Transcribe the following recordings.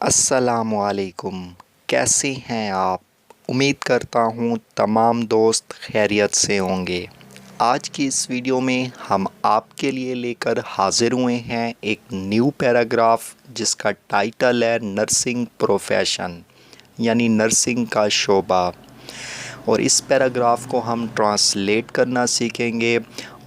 अस्सलामुअलैकुम। कैसे हैं आप? उम्मीद करता हूँ तमाम दोस्त खैरियत से होंगे। आज की इस वीडियो में हम आपके लिए लेकर हाज़िर हुए हैं एक न्यू पैराग्राफ जिसका टाइटल है नर्सिंग प्रोफेशन, यानी नर्सिंग का शोबा। और इस पैराग्राफ को हम ट्रांसलेट करना सीखेंगे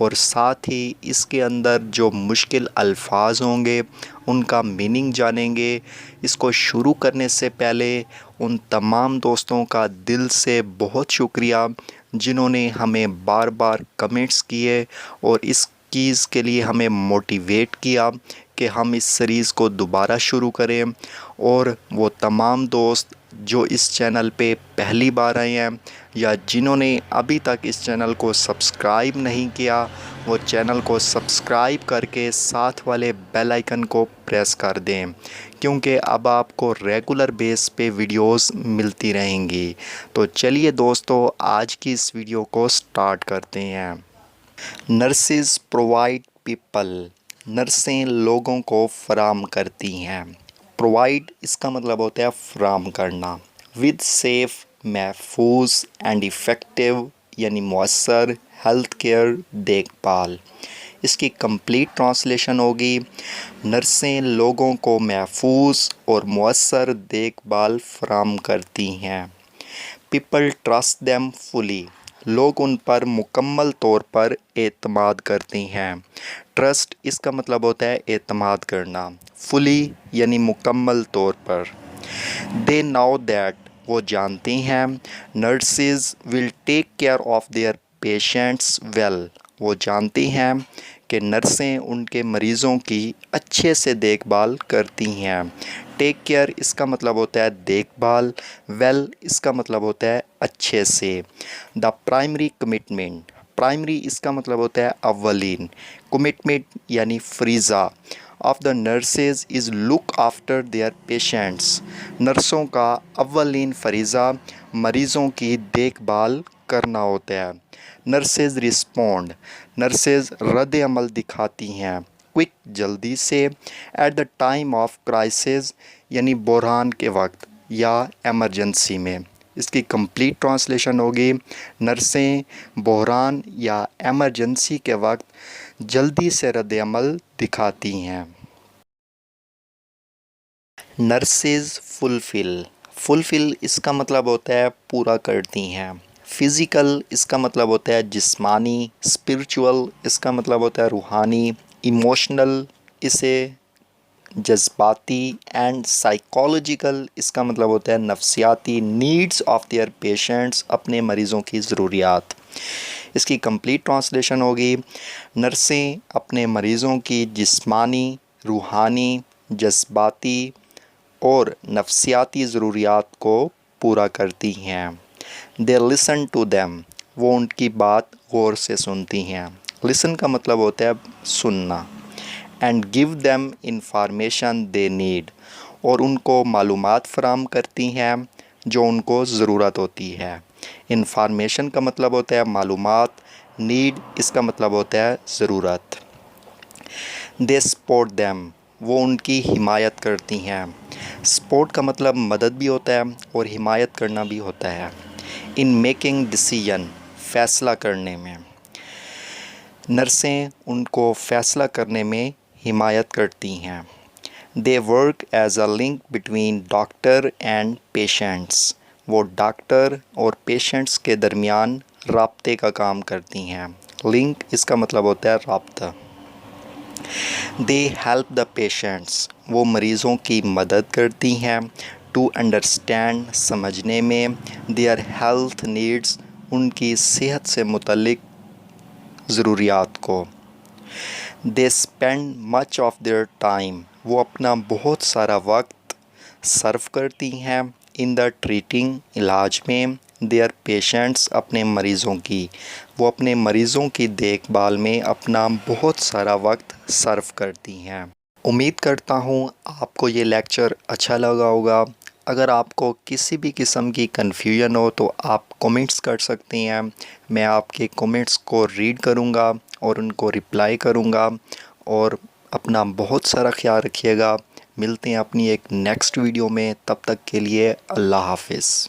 और साथ ही इसके अंदर जो मुश्किल अल्फाज होंगे उनका मीनिंग जानेंगे। इसको शुरू करने से पहले उन तमाम दोस्तों का दिल से बहुत शुक्रिया जिन्होंने हमें बार बार कमेंट्स किए और इस चीज़ के लिए हमें मोटिवेट किया कि हम इस सीरीज़ को दोबारा शुरू करें। और वो तमाम दोस्त जो इस चैनल पे पहली बार आए हैं या जिन्होंने अभी तक इस चैनल को सब्सक्राइब नहीं किया, वो चैनल को सब्सक्राइब करके साथ वाले बेल आइकन को प्रेस कर दें, क्योंकि अब आपको रेगुलर बेस पे वीडियोस मिलती रहेंगी। तो चलिए दोस्तों, आज की इस वीडियो को स्टार्ट करते हैं। नर्सेज प्रोवाइड पीपल, नर्सें लोगों को फराम करती हैं। प्रोवाइड इसका मतलब होता है फराम करना। विद सेफ़, महफूज एंड इफ़ेक्टिव यानी मौसर हेल्थ केयर देखभाल। इसकी कंप्लीट ट्रांसलेशन होगी, नर्सें लोगों को महफूज और मौसर देखभाल फराम करती हैं। पीपल ट्रस्ट देम फुली, लोग उन पर मुकम्मल तौर पर एतमाद करते हैं। ट्रस्ट इसका मतलब होता है एतमाद करना। फुली यानी मुकम्मल तौर पर। दे नाउ दैट, वो जानते हैं। Nurses will take care of their patients well, वो जानती हैं कि नर्सें उनके मरीज़ों की अच्छे से देखभाल करती हैं। टेक केयर इसका मतलब होता है देखभाल, वेल इसका मतलब होता है अच्छे से। द प्राइमरी कमिटमेंट, प्राइमरी इसका मतलब होता है अव्वलीन, कमिटमेंट यानी फ़रीज़ा of the nurses is look after their patients, नर्सों का अव्वलीन फ़रीज़ा मरीज़ों की देखभाल करना होता है। नर्सेज रिस्पॉन्ड, नर्सेज रद्द अमल दिखाती हैं। क्विक जल्दी से। At the time of crisis यानी बहरान के वक्त या एमरजेंसी में। इसकी कंप्लीट ट्रांसलेशन होगी, नर्सें बहरान या एमरजेंसी के वक्त जल्दी से रद्द अमल दिखाती हैं। नर्सेज फुलफ़िल, फुलफ़िल इसका मतलब होता है पूरा करती हैं। फ़िज़िकल इसका मतलब होता है जिस्मानी। स्पिरिचुअल इसका मतलब होता है रूहानी। इमोशनल इसे जज्बाती। एंड साइकोलॉजिकल इसका मतलब होता है नफ्सियाती। नीड्स ऑफ देयर पेशेंट्स, अपने मरीज़ों की ज़रूरियात। इसकी कंप्लीट ट्रांसलेशन होगी, नर्सें अपने मरीज़ों की जिस्मानी, रूहानी, जज्बाती और नफ्सियाती ज़रूरियात को पूरा करती हैं। दे लिसन टू देम, वो उनकी बात गौर से सुनती हैं। लिसन का मतलब होता है सुनना। And give them information they need, और उनको मालूमात फ़राहम करती हैं जो उनको ज़रूरत होती है। इंफॉर्मेशन का मतलब होता है मालूमात। नीड इसका मतलब होता है ज़रूरत। दे सपोर्ट देम, वो उनकी हिमायत करती हैं। सपोर्ट का मतलब मदद भी होता है और हिमायत करना भी होता है। इन मेकिंग डिसीजन, फ़ैसला करने में। नर्सें उनको फ़ैसला करने में हिमायत करती हैं। They work as a link between doctor and patients, वो डॉक्टर और पेशेंट्स के दरमियान राब्ते का काम करती हैं। लिंक इसका मतलब होता है राब्ता। दे हेल्प द पेशेंट्स, वो मरीज़ों की मदद करती हैं। टू अंडरस्टैंड, समझने में। देयर हेल्थ नीड्स, उनकी सेहत से मुतल्लिक ज़रूरियात को। They spend much of their time, वो अपना बहुत सारा वक्त सर्व करती हैं। इन द ट्रीटिंग, इलाज में। देयर पेशेंट्स, अपने मरीज़ों की, वो अपने मरीज़ों की देखभाल में अपना बहुत सारा वक्त सर्व करती हैं। उम्मीद करता हूँ आपको ये लेक्चर अच्छा लगा होगा। अगर आपको किसी भी किस्म की कन्फ्यूजन हो तो आप कमेंट्स कर सकते हैं। मैं आपके कमेंट्स को रीड करूँगा और उनको रिप्लाई करूँगा। और अपना बहुत सारा ख्याल रखिएगा। ملتے ہیں اپنی ایک نیکسٹ ویڈیو میں، تب تک کے لیے اللہ حافظ۔